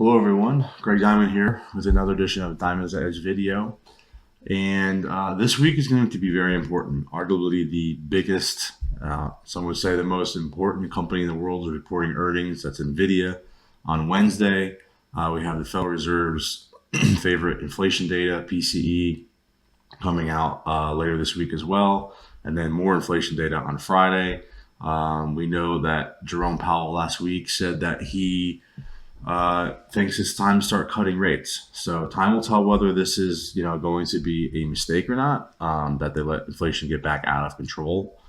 Hello everyone, Greg Diamond here with another edition of Diamond's Edge video. And this week is going to be very important. Arguably the biggest, some would say the most important company in the world is reporting earnings. That's Nvidia on Wednesday. We have the Federal Reserve's favorite inflation data, PCE, coming out later this week as well. And then more inflation data on Friday. We know that Jerome Powell last week said that he thinks it's time to start cutting rates. So time will tell whether this is, going to be a mistake or not, that they let inflation get back out of control,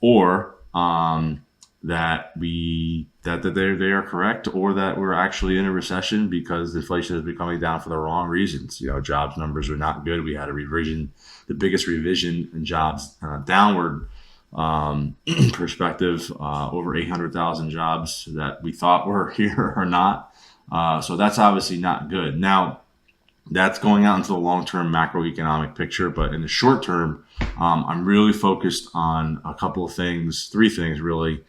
or that they are correct, or that we're actually in a recession because inflation has been coming down for the wrong reasons. Jobs numbers are not good. We had a revision, the biggest revision in jobs downward perspective, over 800,000 jobs that we thought were here are not. So that's obviously not good. Now, that's going out into the long-term macroeconomic picture, but in the short term, I'm really focused on a couple of things, three things really,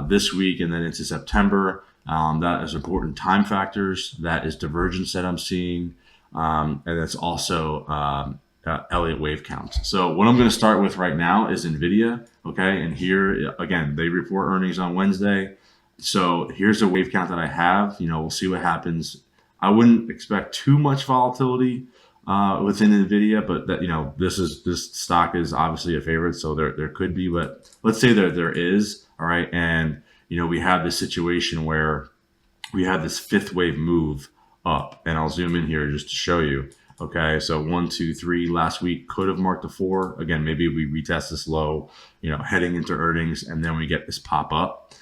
this week and then into September. That is important time factors, that is divergence that I'm seeing, and that's also Elliott wave counts. So what I'm going to start with right now is Nvidia. Okay, and here again, they report earnings on Wednesday. So here's a wave count that I have. We'll see what happens. I wouldn't expect too much volatility within Nvidia, but that this stock is obviously a favorite, so there could be, but let's say there is. All right, and we have this situation where we have this fifth wave move up, and I'll zoom in here just to show you. Okay, so 1, 2, 3 last week could have marked a 4. Again, maybe we retest this low, heading into earnings, and then we get this pop up.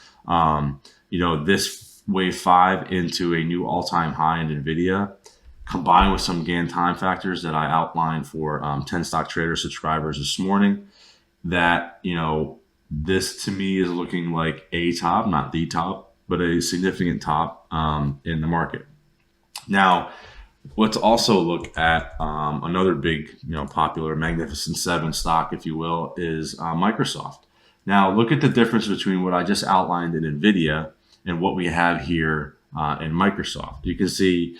This wave 5 into a new all-time high in Nvidia, combined with some Gann time factors that I outlined for 10 stock trader subscribers this morning, that this to me is looking like a top, not the top, but a significant top in the market. Now, let's also look at another big, popular Magnificent Seven stock, if you will, is Microsoft. Now, look at the difference between what I just outlined in Nvidia and what we have here in Microsoft. You can see,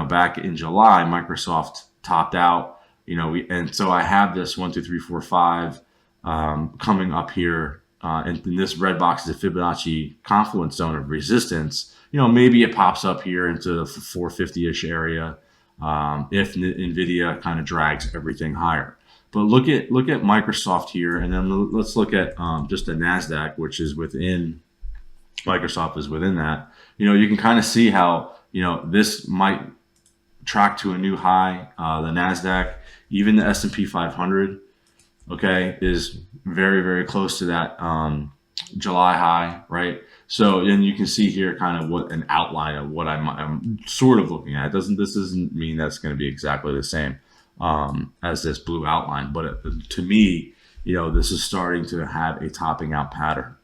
back in July, Microsoft topped out, and so I have this 1, 2, 3, 4, 5 coming up here, and this red box is a Fibonacci confluence zone of resistance. Maybe it pops up here into the 450-ish area if Nvidia kind of drags everything higher. But look at Microsoft here, and then let's look at just the Nasdaq, which is within Microsoft is within that. You can kind of see how this might track to a new high. The Nasdaq, even the S&P 500, okay, is very, very close to that July high, right? So then you can see here kind of what an outline of what I'm sort of looking at. This doesn't mean that's going to be exactly the same as this blue outline, but to me, this is starting to have a topping out pattern.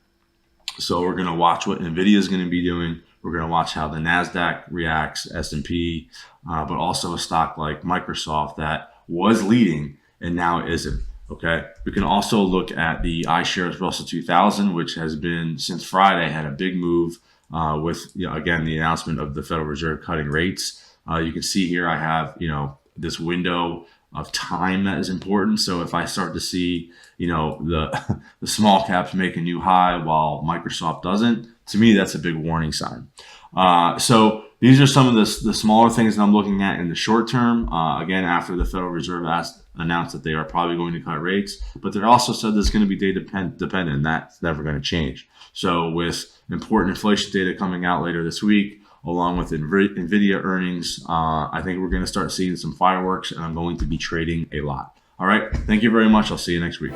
So we're going to watch what Nvidia is going to be doing. We're going to watch how the Nasdaq reacts, S&P, but also a stock like Microsoft that was leading and now isn't. Okay. We can also look at the iShares Russell 2000, which has been since Friday had a big move with again the announcement of the Federal Reserve cutting rates. You can see here I have this window of time that is important. So if I start to see the small caps make a new high while Microsoft doesn't, to me that's a big warning sign. So these are some of the smaller things that I'm looking at in the short term. Again, after the Federal Reserve announced that they are probably going to cut rates, but they also said there's going to be data dependent. That's never going to change. So with important inflation data coming out later this week, along with Nvidia earnings, I think we're going to start seeing some fireworks, and I'm going to be trading a lot. All right. Thank you very much. I'll see you next week.